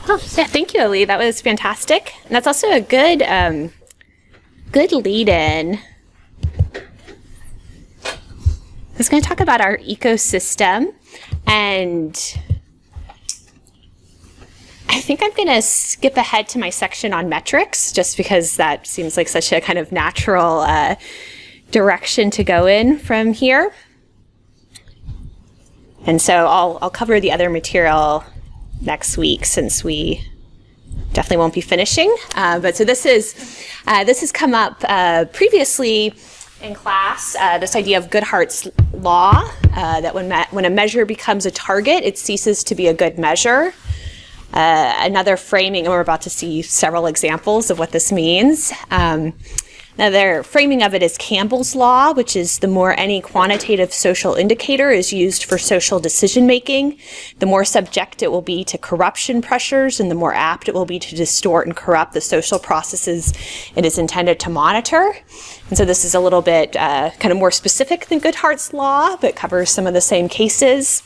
Oh, yeah, thank you, Ali. That was fantastic. And that's also a good, good lead-in. I was going to talk about our ecosystem, and I think I'm going to skip ahead to my section on metrics, just because that seems like such a kind of natural direction to go in from here. And so I'll cover the other material next week, since we definitely won't be finishing. But so this has come up previously in class, this idea of Goodhart's law, that when a measure becomes a target, it ceases to be a good measure. Another framing, and we're about to see several examples of what this means. Another framing of it is Campbell's law, which is the more any quantitative social indicator is used for social decision making, the more subject it will be to corruption pressures, and the more apt it will be to distort and corrupt the social processes it is intended to monitor. And so this is a little bit kind of more specific than Goodhart's law, but covers some of the same cases.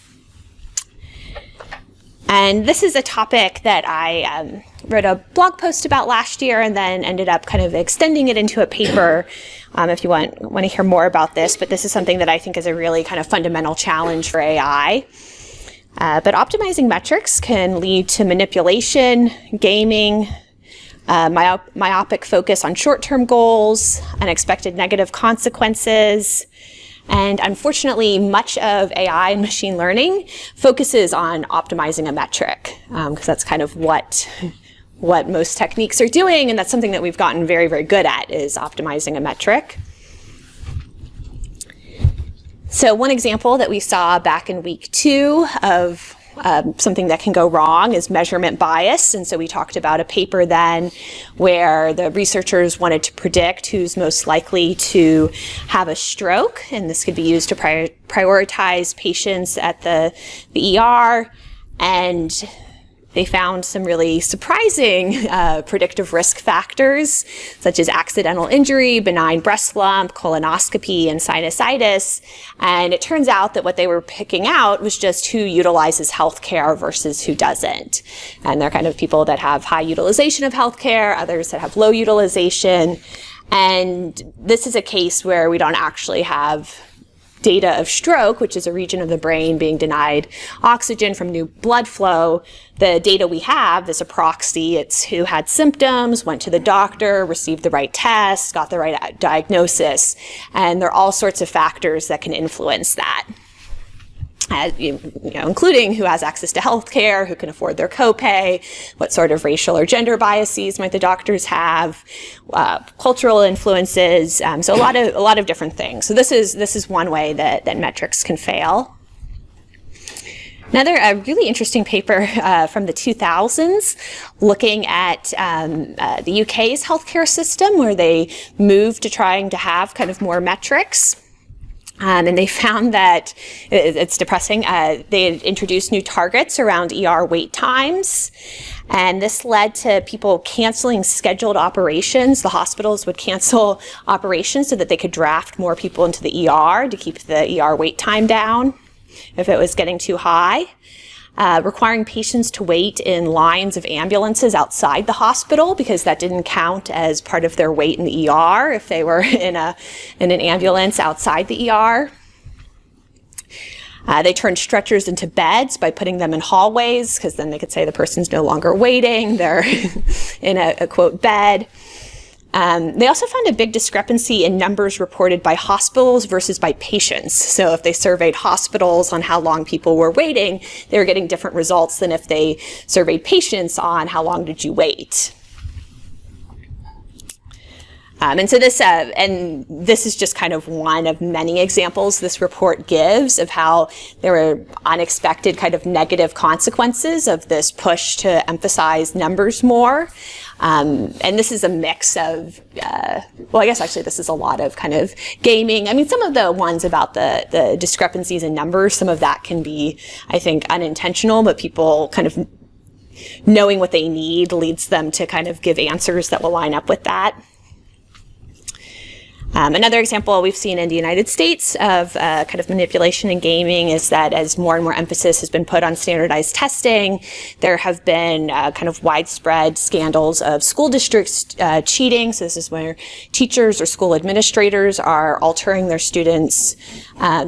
And this is a topic that I wrote a blog post about last year, and then ended up kind of extending it into a paper if you want to hear more about this. But this is something that I think is a really kind of fundamental challenge for AI. But optimizing metrics can lead to manipulation, gaming, myopic focus on short-term goals, unexpected negative consequences. And unfortunately, much of AI and machine learning focuses on optimizing a metric, because that's kind of what most techniques are doing, and that's something that we've gotten very, very good at, is optimizing a metric. So one example that we saw back in week 2 of something that can go wrong is measurement bias. And so we talked about a paper then where the researchers wanted to predict who's most likely to have a stroke. And this could be used to prioritize patients at the ER. And they found some really surprising predictive risk factors, such as accidental injury, benign breast lump, colonoscopy, and sinusitis. And it turns out that what they were picking out was just who utilizes healthcare versus who doesn't. And they're kind of people that have high utilization of healthcare, others that have low utilization. And this is a case where we don't actually have data of stroke, which is a region of the brain being denied oxygen from new blood flow. The data we have is a proxy. It's who had symptoms, went to the doctor, received the right test, got the right diagnosis. And there are all sorts of factors that can influence that. Including who has access to healthcare, who can afford their copay, what sort of racial or gender biases might the doctors have, cultural influences, so a lot of different things. So this is one way that metrics can fail. Another really interesting paper from the 2000s, looking at the UK's healthcare system, where they moved to trying to have kind of more metrics. And they found that it's depressing. They had introduced new targets around ER wait times. And this led to people canceling scheduled operations. The hospitals would cancel operations so that they could draft more people into the ER to keep the ER wait time down if it was getting too high. Requiring patients to wait in lines of ambulances outside the hospital, because that didn't count as part of their wait in the ER if they were in an ambulance outside the ER. They turned stretchers into beds by putting them in hallways, because then they could say the person's no longer waiting, they're in a quote bed. They also found a big discrepancy in numbers reported by hospitals versus by patients. So if they surveyed hospitals on how long people were waiting, they were getting different results than if they surveyed patients on how long did you wait. And so this is just kind of one of many examples this report gives of how there were unexpected kind of negative consequences of this push to emphasize numbers more. And this is a mix of, well, I guess actually this is a lot of kind of gaming. I mean, some of the ones about the discrepancies in numbers, some of that can be, I think, unintentional, but people kind of knowing what they need leads them to kind of give answers that will line up with that. Another example we've seen in the United States of kind of manipulation in gaming is that as more and more emphasis has been put on standardized testing, there have been kind of widespread scandals of school districts cheating. So this is where teachers or school administrators are altering their students'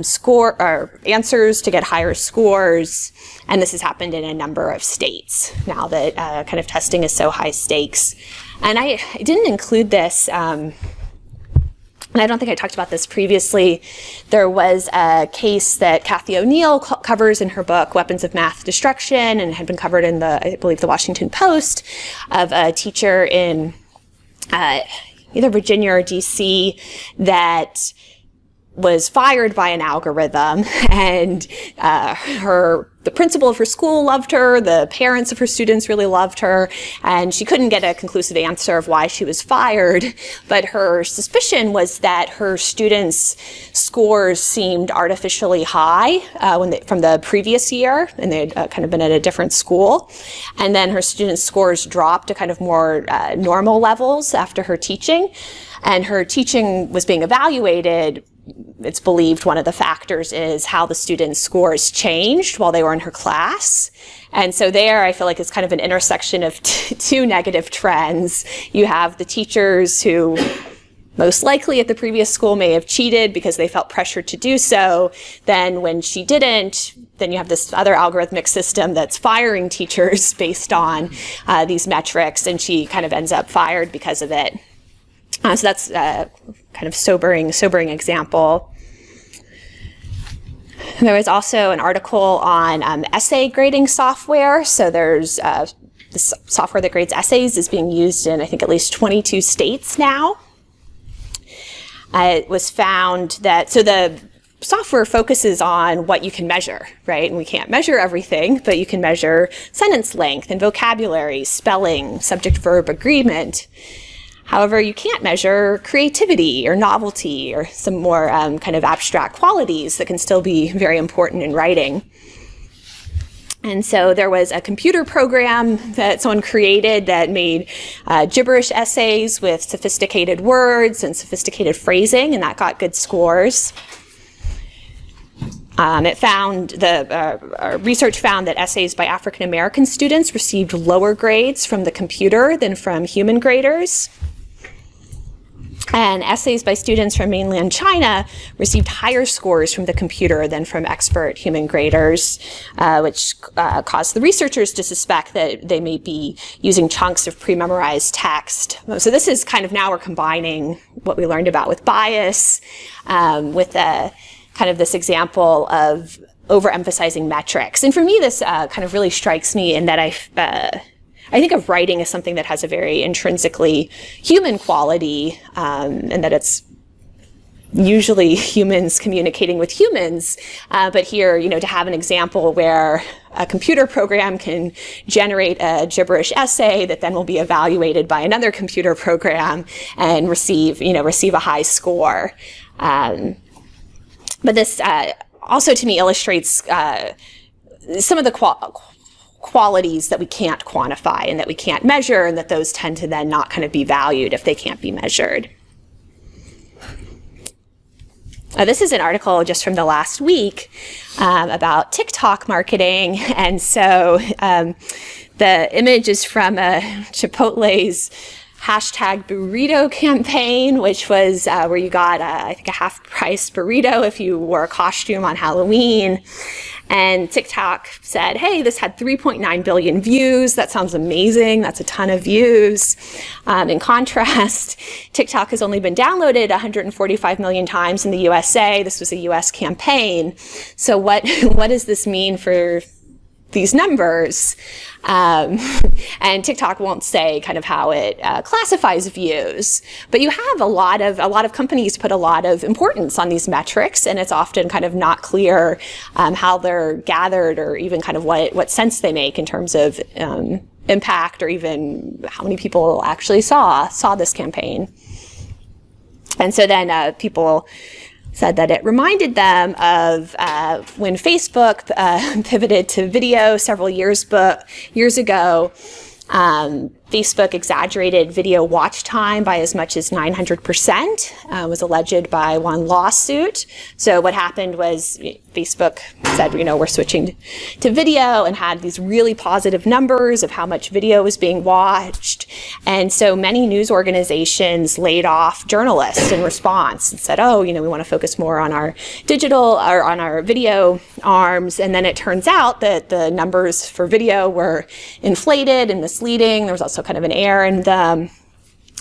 score or answers to get higher scores. And this has happened in a number of states now that kind of testing is so high stakes. And I didn't include this, and I don't think I talked about this previously. There was a case that Kathy O'Neill covers in her book, Weapons of Math Destruction, and had been covered in I believe, the Washington Post, of a teacher in either Virginia or DC that was fired by an algorithm, and the principal of her school loved her, the parents of her students really loved her, and she couldn't get a conclusive answer of why she was fired, but her suspicion was that her students' scores seemed artificially high from the previous year, and they had kind of been at a different school, and then her students' scores dropped to kind of more normal levels after her teaching, and her teaching was being evaluated. It's believed one of the factors is how the students' scores changed while they were in her class. And so there, I feel like it's kind of an intersection of two negative trends. You have the teachers who most likely at the previous school may have cheated because they felt pressured to do so. Then when she didn't, then you have this other algorithmic system that's firing teachers based on these metrics, and she kind of ends up fired because of it. So that's kind of sobering example. There was also an article on essay grading software. So there's this software that grades essays is being used in, I think, at least 22 states now. It was found that, so the software focuses on what you can measure, right? And we can't measure everything, but you can measure sentence length and vocabulary, spelling, subject-verb agreement. However, you can't measure creativity or novelty or some more kind of abstract qualities that can still be very important in writing. And so there was a computer program that someone created that made gibberish essays with sophisticated words and sophisticated phrasing, and that got good scores. Research found that essays by African American students received lower grades from the computer than from human graders. And essays by students from mainland China received higher scores from the computer than from expert human graders, which caused the researchers to suspect that they may be using chunks of pre-memorized text. So this is kind of, now we're combining what we learned about with bias with kind of this example of overemphasizing metrics. And for me, this kind of really strikes me in that I think of writing as something that has a very intrinsically human quality, and that it's usually humans communicating with humans. But here, to have an example where a computer program can generate a gibberish essay that then will be evaluated by another computer program and receive a high score. But this also, to me, illustrates some of the qualities that we can't quantify and that we can't measure, and that those tend to then not kind of be valued if they can't be measured. This is an article just from the last week about TikTok marketing. And so the image is from Chipotle's hashtag burrito campaign, which was where you got, I think, a half-price burrito if you wore a costume on Halloween. And TikTok said, hey, this had 3.9 billion views. That sounds amazing. That's a ton of views. In contrast, TikTok has only been downloaded 145 million times in the USA. This was a US campaign. So what does this mean for these numbers? And TikTok won't say kind of how it classifies views, but you have a lot of companies put a lot of importance on these metrics, and it's often kind of not clear how they're gathered or even kind of what sense they make in terms of impact, or even how many people actually saw this campaign. And so then people said that it reminded them of when Facebook pivoted to video several years ago, Facebook exaggerated video watch time by as much as 900%, was alleged by one lawsuit. So what happened was Facebook said, we're switching to video, and had these really positive numbers of how much video was being watched. And so many news organizations laid off journalists in response and said, we want to focus more on our digital or on our video arms. And then it turns out that the numbers for video were inflated and misleading. There was also kind of an error in them.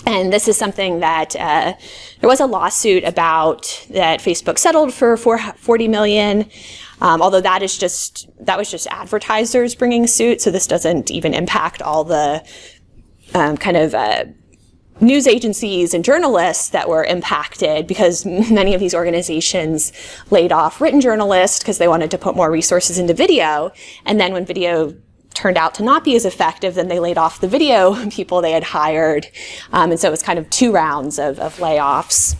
And this is something that there was a lawsuit about that Facebook settled for $40 million. Although that was just advertisers bringing suit, so this doesn't even impact all the news agencies and journalists that were impacted, because many of these organizations laid off written journalists because they wanted to put more resources into video. And then when video turned out to not be as effective, then they laid off the video people they had hired. And so it was kind of 2 rounds of layoffs.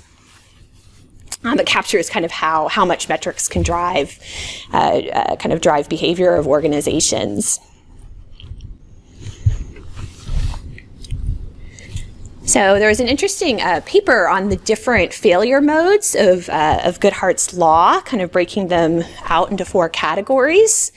It captures kind of how much metrics can drive behavior of organizations. So there was an interesting paper on the different failure modes of Goodhart's law, kind of breaking them out into 4 categories.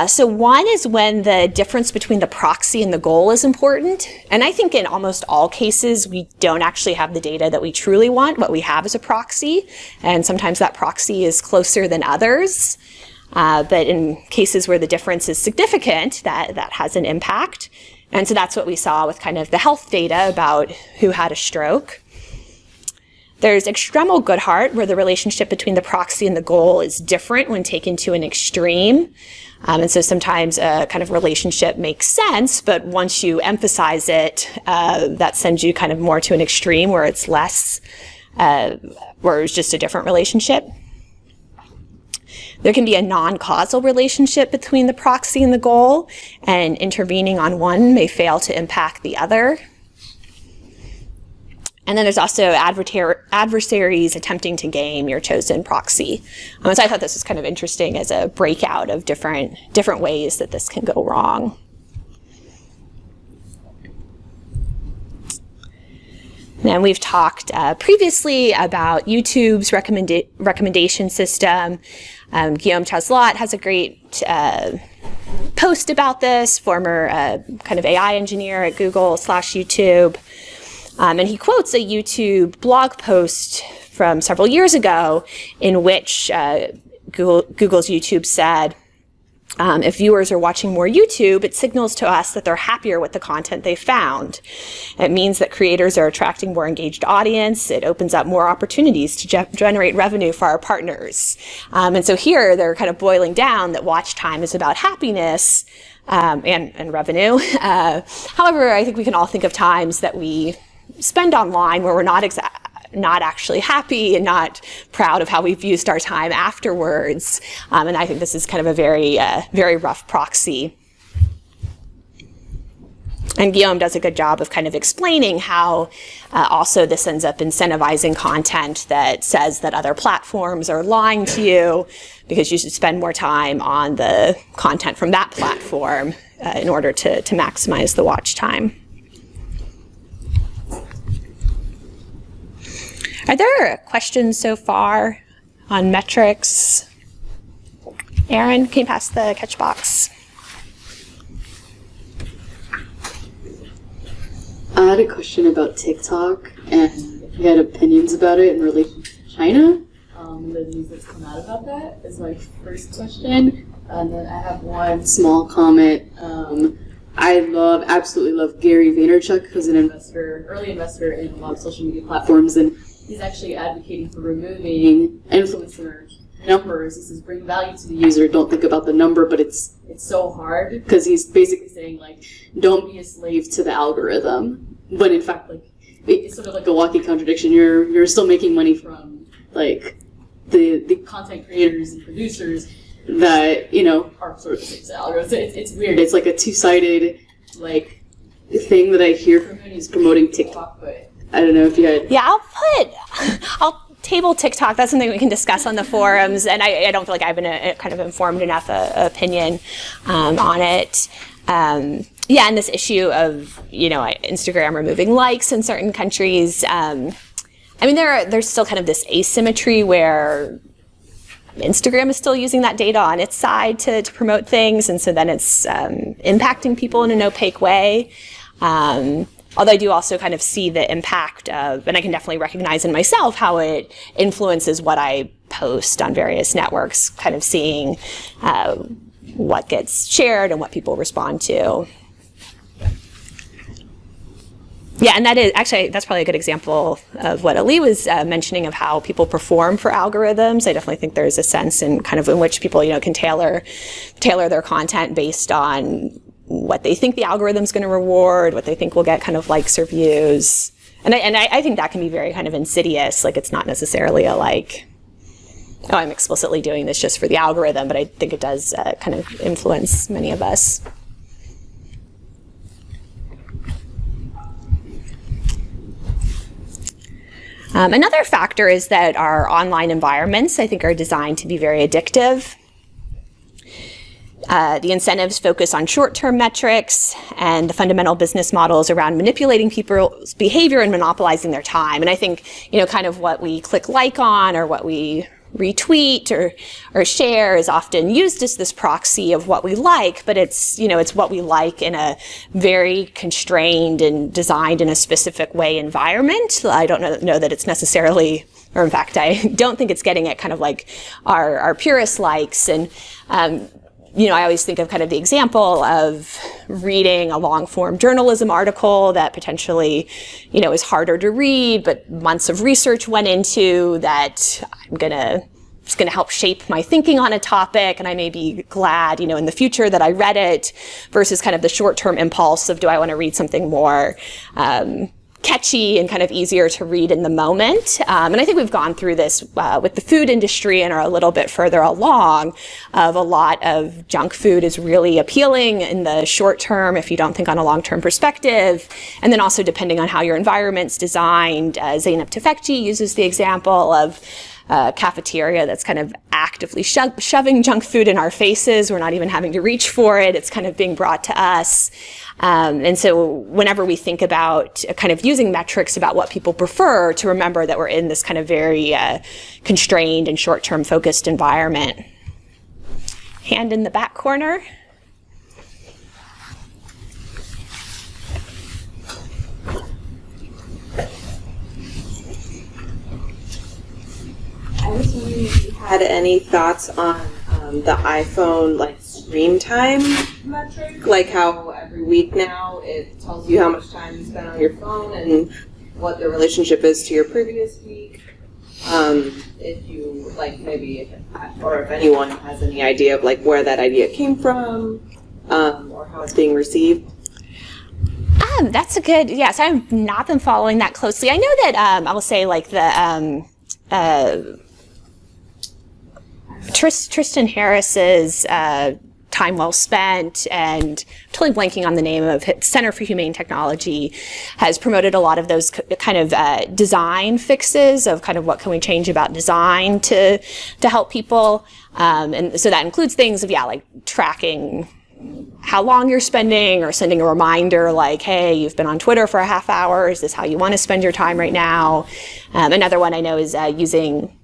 So one is when the difference between the proxy and the goal is important. And I think in almost all cases, we don't actually have the data that we truly want. What we have is a proxy, and sometimes that proxy is closer than others. But in cases where the difference is significant, that has an impact. And so that's what we saw with kind of the health data about who had a stroke. There's extremal Goodhart, where the relationship between the proxy and the goal is different when taken to an extreme. And so sometimes a kind of relationship makes sense, but once you emphasize it, that sends you kind of more to an extreme where it's less, where it's just a different relationship. There can be a non-causal relationship between the proxy and the goal, and intervening on one may fail to impact the other. And then there's also adversaries attempting to game your chosen proxy. So I thought this was kind of interesting as a breakout of different ways that this can go wrong. And we've talked previously about YouTube's recommendation system. Guillaume Chazlot has a great post about this, former kind of AI engineer at Google/YouTube. And he quotes a YouTube blog post from several years ago in which Google's YouTube said, if viewers are watching more YouTube, it signals to us that they're happier with the content they found. It means that creators are attracting more engaged audience. It opens up more opportunities to generate revenue for our partners. And so here they're kind of boiling down that watch time is about happiness and revenue. However, I think we can all think of times that we spend online where we're not actually happy and not proud of how we've used our time afterwards. And I think this is kind of a very rough proxy. And Guillaume does a good job of kind of explaining how also this ends up incentivizing content that says that other platforms are lying to you because you should spend more time on the content from that platform in order to maximize the watch time. Are there questions so far on metrics? Aaron, can you pass the catch box? I had a question about TikTok, and if you had opinions about it in relation to China. The news that's come out about that is my first question. And then I have one small comment. I absolutely love Gary Vaynerchuk, who's an early investor in a lot of social media platforms, and he's actually advocating for removing influencer numbers. He says, bring value to the user, don't think about the number, but it's so hard, because he's basically saying, like, don't be a slave to the algorithm. But in fact, like, it's sort of like a walking contradiction. You're still making money from, like, the content creators and producers that, are sort of the same as the algorithm. It's weird. It's like a two-sided, like, thing that I hear from him. He's promoting TikTok, but I don't know if you had... Yeah, I'll table TikTok. That's something we can discuss on the forums, and I don't feel like I have a kind of informed enough opinion on it. yeah, and this issue of, Instagram removing likes in certain countries. There's still kind of this asymmetry where Instagram is still using that data on its side to promote things, and so then it's impacting people in an opaque way. Although I do also kind of see the impact of, and I can definitely recognize in myself how it influences what I post on various networks, kind of seeing what gets shared and what people respond to. Yeah, and that's probably a good example of what Ali was mentioning of how people perform for algorithms. I definitely think there's a sense in which people, can tailor their content based on what they think the algorithm's going to reward, what they think will get kind of likes or views. And I think that can be very kind of insidious. Like, it's not necessarily a I'm explicitly doing this just for the algorithm, but I think it does kind of influence many of us. Another factor is that our online environments, I think, are designed to be very addictive. The incentives focus on short-term metrics, and the fundamental business models around manipulating people's behavior and monopolizing their time. And I think, kind of what we click like on or what we retweet or share is often used as this proxy of what we like, but it's what we like in a very constrained and designed in a specific way environment. I don't know that it's necessarily, or in fact, I don't think it's getting at kind of like our purest likes. And I always think of kind of the example of reading a long-form journalism article that potentially, is harder to read, but months of research went into that. It's going to help shape my thinking on a topic, and I may be glad, in the future that I read it, versus kind of the short-term impulse of, do I want to read something more catchy and kind of easier to read in the moment. And I think we've gone through this with the food industry and are a little bit further along. Of a lot of junk food is really appealing in the short term if you don't think on a long-term perspective. And then also depending on how your environment's designed, Zeynep Tufekci uses the example of cafeteria that's kind of actively shoving junk food in our faces. We're not even having to reach for it. It's kind of being brought to us. And so whenever we think about kind of using metrics about what people prefer, to remember that we're in this kind of very constrained and short-term focused environment. Hand in the back corner. I was wondering if you had any thoughts on the iPhone screen time metric, like how every week now it tells you how much time you spent on your phone and what the relationship is to your previous week. If you if anyone has any idea of where that idea came from, or how it's being received. That's a good, yes, I've not been following that closely. I know that I will say Tristan Harris's Time Well Spent, and I'm totally blanking on the name of it, Center for Humane Technology, has promoted a lot of those kind of design fixes of kind of what can we change about design to help people. And so that includes things of, like tracking how long you're spending, or sending a reminder like, hey, you've been on Twitter for a half hour. Is this how you want to spend your time right now? Another one I know is using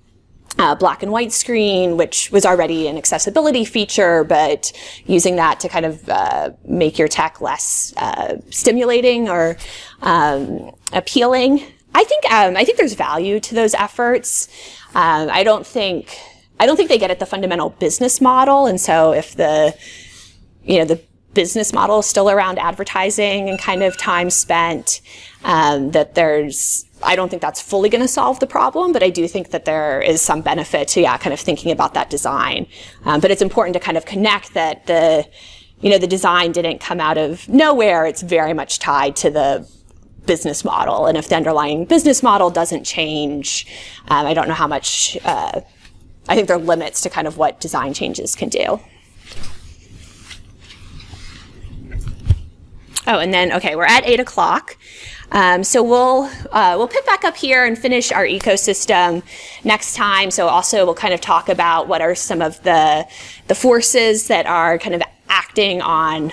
black and white screen, which was already an accessibility feature, but using that to kind of make your tech less stimulating or appealing. I think there's value to those efforts. I don't think they get at the fundamental business model, and so if the business model is still around advertising and kind of time spent, I don't think that's fully going to solve the problem, but I do think that there is some benefit to, kind of thinking about that design. But it's important to kind of connect that the design didn't come out of nowhere. It's very much tied to the business model. And if the underlying business model doesn't change, I don't know how much, I think there are limits to kind of what design changes can do. Oh, and then, okay, we're at 8 o'clock. So we'll pick back up here and finish our ecosystem next time. So also we'll kind of talk about what are some of the forces that are kind of acting on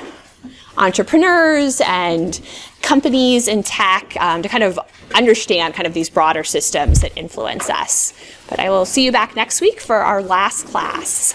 entrepreneurs and companies in tech to kind of understand kind of these broader systems that influence us. But I will see you back next week for our last class.